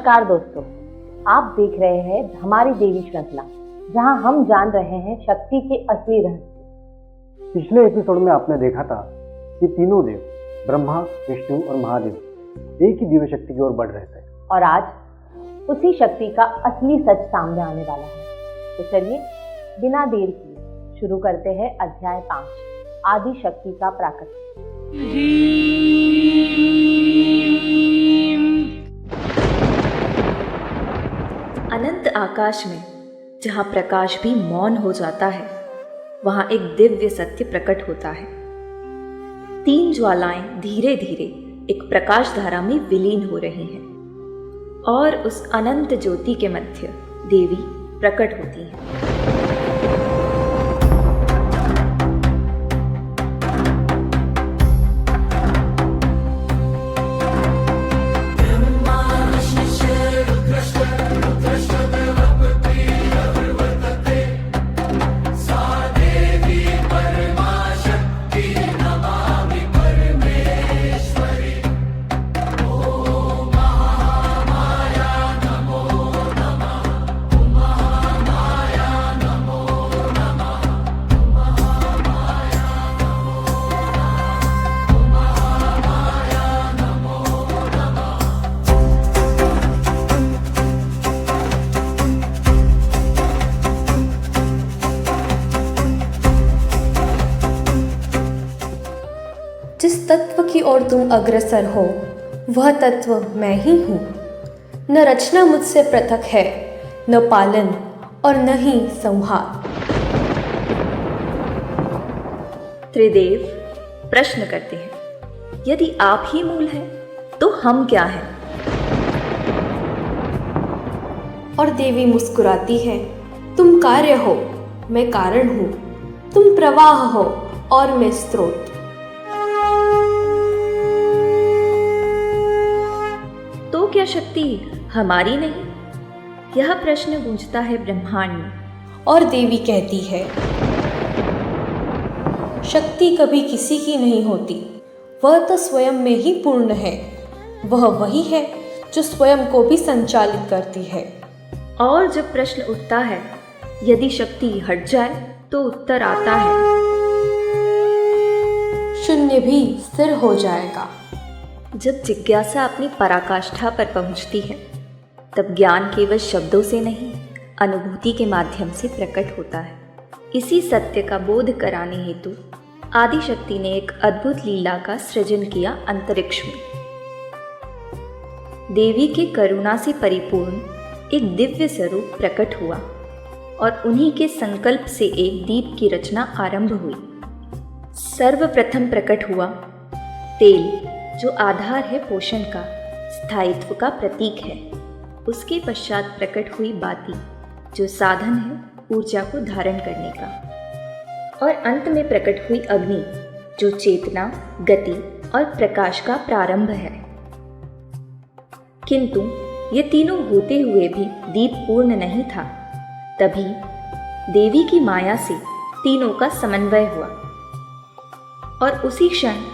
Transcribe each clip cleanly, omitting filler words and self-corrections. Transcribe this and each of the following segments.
नमस्कार दोस्तों, आप देख रहे हैं हमारी देवी श्रृंखला, जहां हम जान रहे हैं शक्ति के असली रहस्य। पिछले एपिसोड में आपने देखा था कि तीनों देव ब्रह्मा, विष्णु और महादेव एक ही दिव्य शक्ति की ओर बढ़ रहे थे, और आज उसी शक्ति का असली सच सामने आने वाला है। तो चलिए बिना देर किए शुरू करते हैं अध्याय 5, आदि शक्ति का प्राकट्य। अनंत आकाश में जहाँ प्रकाश भी मौन हो जाता है, वहाँ एक दिव्य सत्य प्रकट होता है। 3 ज्वालाएं धीरे धीरे एक प्रकाश धारा में विलीन हो रही हैं, और उस अनंत ज्योति के मध्य देवी प्रकट होती हैं। जिस तत्व की ओर तुम अग्रसर हो, वह तत्व मैं ही हूँ। न रचना मुझसे पृथक है, न पालन और न ही संहार। त्रिदेव प्रश्न करते हैं, यदि आप ही मूल हैं, तो हम क्या हैं? और देवी मुस्कुराती है, तुम कार्य हो, मैं कारण हूँ। तुम प्रवाह हो और मैं स्रोत। तो क्या शक्ति हमारी नहीं? यह प्रश्न गूंजता है ब्रह्मांड में। और देवी कहती है, शक्ति कभी किसी की नहीं होती, वह तो स्वयं में ही पूर्ण है। वह वही है जो स्वयं को भी संचालित करती है। और जब प्रश्न उठता है, यदि शक्ति हट जाए तो उत्तर आता है, शून्य भी स्थिर हो जाएगा। जब जिज्ञासा अपनी पराकाष्ठा पर पहुंचती है, तब ज्ञान केवल शब्दों से नहीं, अनुभूति के माध्यम से प्रकट होता है। इसी सत्य का बोध कराने हेतु आदि शक्ति ने एक अद्भुत लीला का सृजन किया अंतरिक्ष में। देवी के करुणा से परिपूर्ण एक दिव्य स्वरूप प्रकट हुआ, और उन्हीं के संकल्प से एक दीप की रचना आरंभ हुई। सर्वप्रथम प्रकट हुआ तेल, जो आधार है पोषण का, स्थायित्व का प्रतीक है। उसके पश्चात प्रकट हुई बाती, जो साधन है ऊर्जा को धारण करने का। और अंत में प्रकट हुई अग्नि, जो चेतना, गति और प्रकाश का प्रारंभ है। किंतु ये तीनों होते हुए भी दीप पूर्ण नहीं था। तभी देवी की माया से तीनों का समन्वय हुआ, और उसी क्षण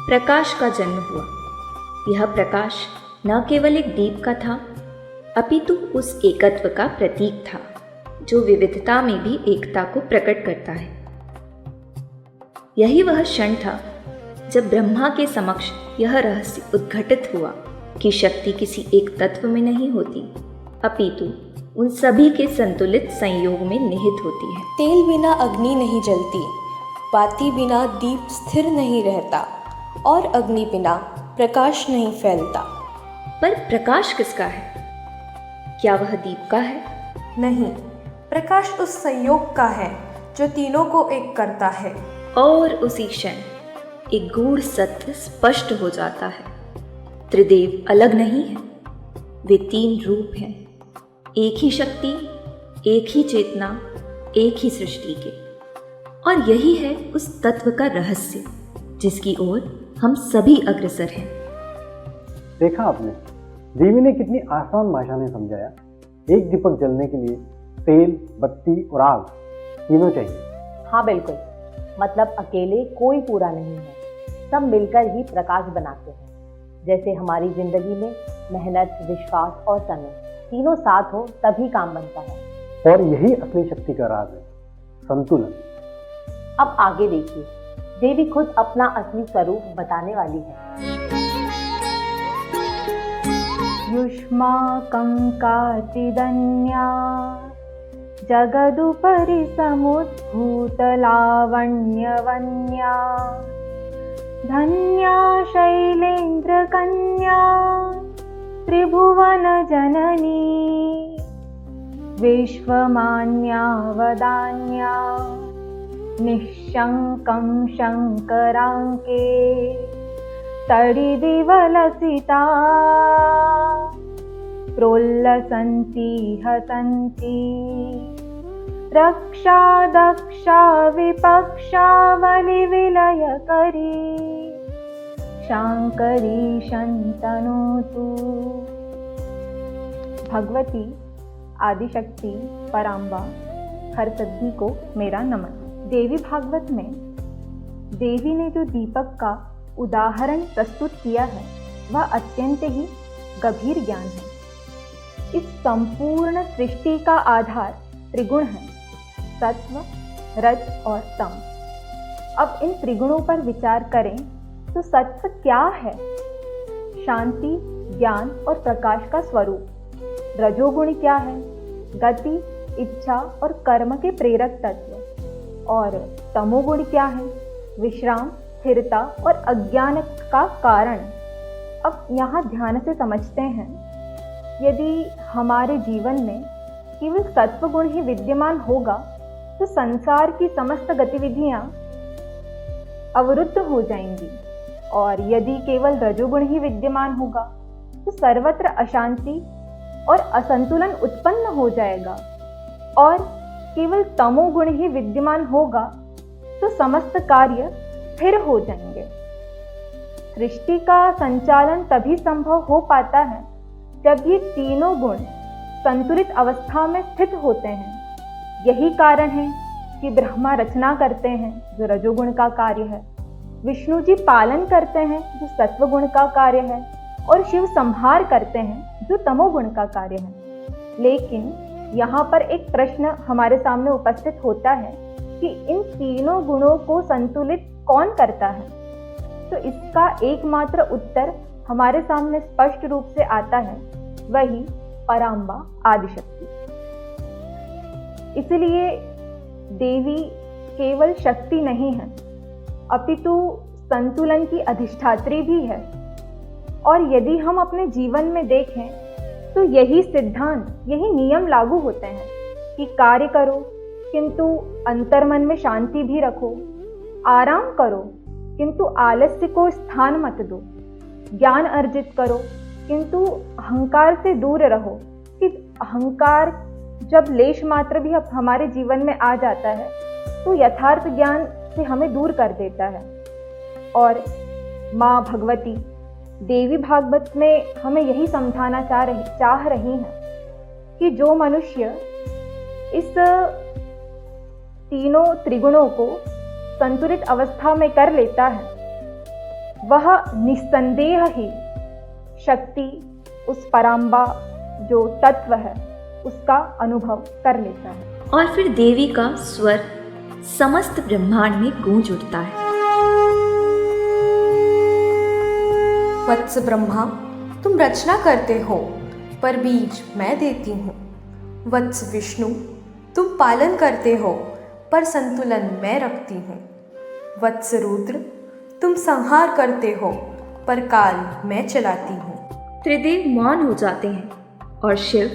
प्रकाश का जन्म हुआ। यह प्रकाश न केवल एक दीप का था, अपितु उस एकत्व का प्रतीक था, जो विविधता में भी एकता को प्रकट करता है। यही वह क्षण था जब ब्रह्मा के समक्ष यह रहस्य उद्घटित हुआ कि शक्ति किसी एक तत्व में नहीं होती, अपितु उन सभी के संतुलित संयोग में निहित होती है। तेल बिना अग्नि नहीं जलती, बाती बिना दीप स्थिर नहीं रहता, और अग्नि बिना प्रकाश नहीं फैलता। पर प्रकाश किसका है? क्या वह दीप का है? नहीं, प्रकाश उस संयोग का है जो तीनों को एक करता है। और उसी क्षण एक गूढ़ सत्य स्पष्ट हो जाता है। त्रिदेव अलग नहीं है, वे 3 रूप हैं, एक ही शक्ति, एक ही चेतना, एक ही सृष्टि के। और यही है उस तत्व का रहस्य, जिसकी ओर हम सभी अग्रसर हैं। देखा आपने, देवी ने कितनी आसान भाषा में समझाया। एक दीपक जलने के लिए तेल, बत्ती और आग तीनों चाहिए। हाँ बिल्कुल, मतलब अकेले कोई पूरा नहीं है, सब मिलकर ही प्रकाश बनाते हैं। जैसे हमारी जिंदगी में मेहनत, विश्वास और समय तीनों साथ हो तभी काम बनता है। और यही असली शक्ति का राज है, संतुलन। अब आगे देखिए, देवी खुद अपना असली स्वरूप बताने वाली है। युष्माकं काचिदन्या जगदुपरि समुद्भूतलावण्यवन्या धन्या शैलेन्द्रकन्या त्रिभुवनजननी विश्वमान्या वदान्या निःशङ्कं शङ्कराङ्के तडिदिवलसिता प्रोल्लसन्ती हसन्ती रक्षा दक्षा विपक्षा बलिविलयकरी शांकरी शंतनोतु। भगवती, आदिशक्ति, पराम्बा, हर सिद्धि को मेरा नमन। देवी भागवत में देवी ने जो दीपक का उदाहरण प्रस्तुत किया है वह अत्यंत ही गंभीर ज्ञान है। इस संपूर्ण सृष्टि का आधार त्रिगुण है, सत्व, रज और तम। अब इन त्रिगुणों पर विचार करें तो सत्व क्या है? शांति, ज्ञान और प्रकाश का स्वरूप। रजोगुण क्या है? गति, इच्छा और कर्म के प्रेरक तत्व। और तमोगुण क्या है? विश्राम, स्थिरता और अज्ञान का कारण। अब यहाँ ध्यान से समझते हैं, यदि हमारे जीवन में केवल सत्व गुण ही विद्यमान होगा तो संसार की समस्त गतिविधियाँ अवरुद्ध हो जाएंगी, और यदि केवल रजोगुण ही विद्यमान होगा तो सर्वत्र अशांति और असंतुलन उत्पन्न हो जाएगा, और केवल तमोगुण ही विद्यमान होगा तो समस्त कार्य स्थिर हो जाएंगे। सृष्टि का संचालन तभी संभव हो पाता है जब ये तीनों गुण संतुलित अवस्था में स्थित होते हैं। यही कारण है कि ब्रह्मा रचना करते हैं जो रजोगुण का कार्य है, विष्णु जी पालन करते हैं जो सत्वगुण का कार्य है, और शिव संहार करते हैं जो तमोगुण का कार्य है। लेकिन यहाँ पर एक प्रश्न हमारे सामने उपस्थित होता है कि इन तीनों गुणों को संतुलित कौन करता है? तो इसका एकमात्र उत्तर हमारे सामने स्पष्ट रूप से आता है, वही पराम्बा आदिशक्ति। इसलिए देवी केवल शक्ति नहीं है, अपितु संतुलन की अधिष्ठात्री भी है। और यदि हम अपने जीवन में देखें तो यही सिद्धांत, यही नियम लागू होते हैं कि कार्य करो किंतु अंतर्मन में शांति भी रखो, आराम करो किंतु आलस्य को स्थान मत दो, ज्ञान अर्जित करो किंतु अहंकार से दूर रहो। कि अहंकार जब लेश मात्र भी हमारे जीवन में आ जाता है तो यथार्थ ज्ञान से हमें दूर कर देता है। और माँ भगवती देवी भागवत में हमें यही समझाना चाह रही हैं कि जो मनुष्य इस तीनों त्रिगुणों को संतुलित अवस्था में कर लेता है वह निस्संदेह ही शक्ति, उस पराम्बा जो तत्व है उसका अनुभव कर लेता है। और फिर देवी का स्वर समस्त ब्रह्मांड में गूंज उठता है। वत्स ब्रह्मा, तुम रचना करते हो पर बीज मैं देती हूँ। वत्स विष्णु, तुम पालन करते हो पर संतुलन मैं रखती हूँ। वत्स रुद्र, तुम संहार करते हो पर काल मैं चलाती हूँ। त्रिदेव मौन हो जाते हैं और शिव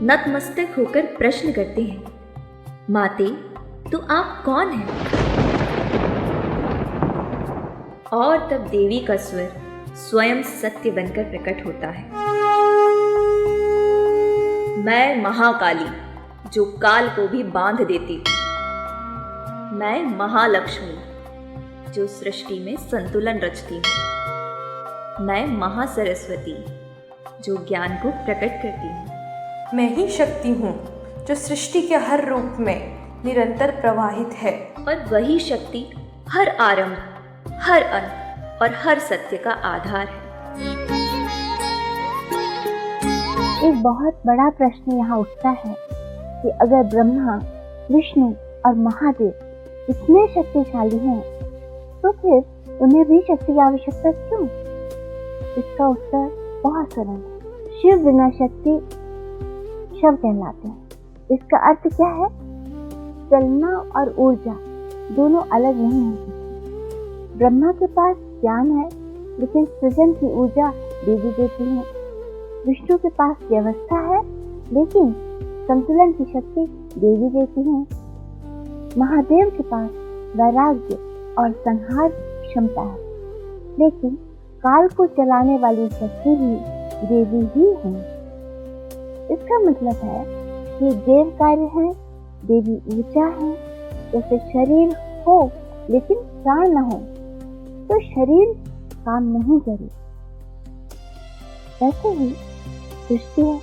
नतमस्तक होकर प्रश्न करते हैं, माते तो आप कौन हैं? और तब देवी का स्वर स्वयं सत्य बनकर प्रकट होता है। मैं महाकाली जो काल को भी बांध देती हूँ। मैं महालक्ष्मी जो सृष्टि में संतुलन रचती हूँ। मैं महासरस्वती जो ज्ञान को प्रकट करती हूँ। मैं ही शक्ति हूँ जो सृष्टि के हर रूप में निरंतर प्रवाहित है। और वही शक्ति हर आरंभ, हर अंत और हर सत्य का आधार है। एक बहुत बड़ा प्रश्न यहाँ उठता है कि अगर ब्रह्मा, विष्णु और महादेव इतने शक्तिशाली हैं, तो फिर उन्हें भी शक्ति की आवश्यकता क्यों? इसका उत्तर बहुत सरल है। शिव बिना शक्ति शव कहलाते हैं। इसका अर्थ क्या है? चलना और ऊर्जा दोनों अलग नहीं हो सकती। ब्रह्मा के पास ज्ञान है, लेकिन सृजन की ऊर्जा देवी देती है। विष्णु के पास व्यवस्था है, लेकिन संतुलन की शक्ति देवी देती है। महादेव के पास वैराग्य और संहार क्षमता है, लेकिन काल को चलाने वाली शक्ति भी देवी ही है। इसका मतलब है कि देव कार्य है, देवी ऊर्जा है। जैसे शरीर हो लेकिन प्राण न हो तो शरीर काम नहीं करे, वैसे ही सृष्टि है,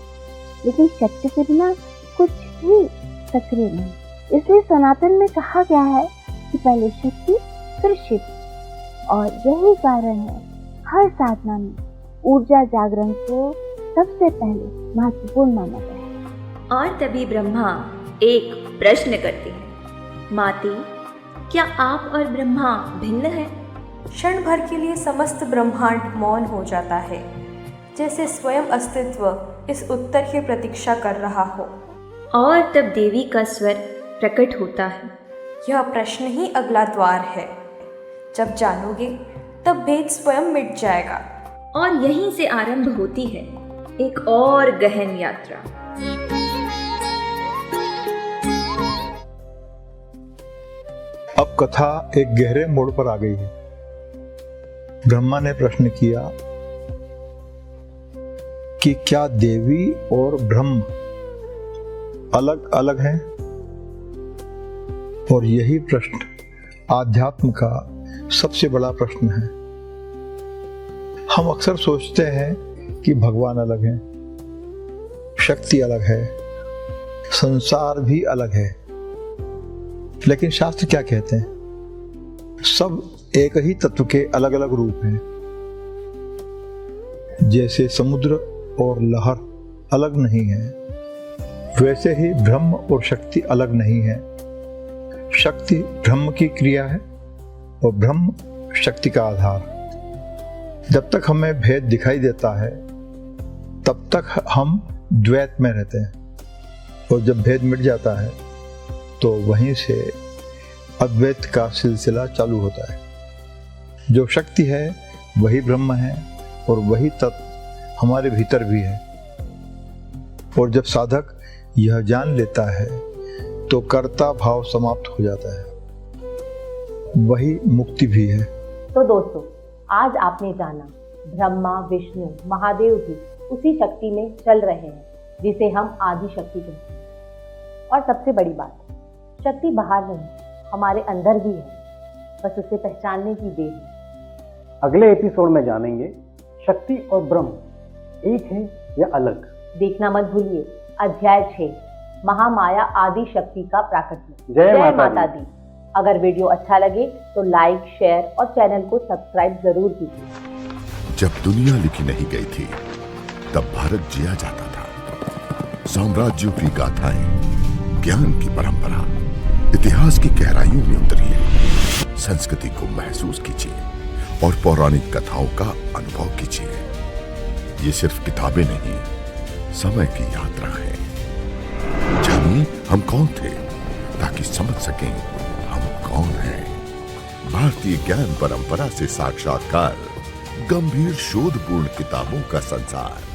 लेकिन शक्ति के बिना कुछ भी सक्रिय नहीं। इसलिए सनातन में कहा गया है कि पहले शक्ति फिर शिव, और यही कारण है हर साधना में ऊर्जा जागरण को सबसे पहले महत्वपूर्ण माना गया है। और तभी ब्रह्मा एक प्रश्न करते हैं, माते, क्या आप और ब्रह्मा भिन्न हैं? क्षण भर के लिए समस्त ब्रह्मांड मौन हो जाता है, जैसे स्वयं अस्तित्व इस उत्तर की प्रतीक्षा कर रहा हो। और तब देवी का स्वर प्रकट होता है, यह प्रश्न ही अगला द्वार है। जब जानोगे तब भेद स्वयं मिट जाएगा। और यहीं से आरंभ होती है एक और गहन यात्रा। अब कथा एक गहरे मोड़ पर आ गई है। ब्रह्मा ने प्रश्न किया कि क्या देवी और ब्रह्म अलग अलग हैं? और यही प्रश्न आध्यात्म का सबसे बड़ा प्रश्न है। हम अक्सर सोचते हैं कि भगवान अलग हैं, शक्ति अलग है, संसार भी अलग है, लेकिन शास्त्र क्या कहते हैं? सब एक ही तत्व के अलग अलग रूप हैं। जैसे समुद्र और लहर अलग नहीं है, वैसे ही ब्रह्म और शक्ति अलग नहीं है। शक्ति ब्रह्म की क्रिया है और ब्रह्म शक्ति का आधार। जब तक हमें भेद दिखाई देता है तब तक हम द्वैत में रहते हैं, और जब भेद मिट जाता है तो वहीं से अद्वैत का सिलसिला चालू होता है। जो शक्ति है वही ब्रह्म है, और वही तत्व हमारे भीतर भी है। और जब साधक यह जान लेता है तो कर्ता भाव समाप्त हो जाता है, वही मुक्ति भी है। तो दोस्तों, आज आपने जाना ब्रह्मा, विष्णु, महादेव भी उसी शक्ति में चल रहे हैं जिसे हम आदि शक्ति कहते हैं। और सबसे बड़ी बात, शक्ति बाहर नहीं, हमारे अंदर भी है, बस उसे पहचानने की देर है। अगले एपिसोड में जानेंगे शक्ति और ब्रह्म एक है या अलग। देखना मत भूलिए अध्याय 6, महामाया आदि शक्ति का प्राकट्य। जय माता दी। अगर वीडियो अच्छा लगे तो लाइक, शेयर और चैनल को सब्सक्राइब जरूर कीजिए। जब दुनिया लिखी नहीं गई थी तब भारत जिया जाता था। साम्राज्यों की गाथाएं, ज्ञान की परंपरा, इतिहास की गहराइयों में उतरिए, संस्कृति को महसूस कीजिए और पौराणिक कथाओं का अनुभव कीजिए। ये सिर्फ किताबें नहीं, समय की यात्रा है। जानिए हम कौन थे, ताकि समझ सकें हम कौन हैं। भारतीय ज्ञान परंपरा से साक्षात्कार, गंभीर शोधपूर्ण किताबों का संसार।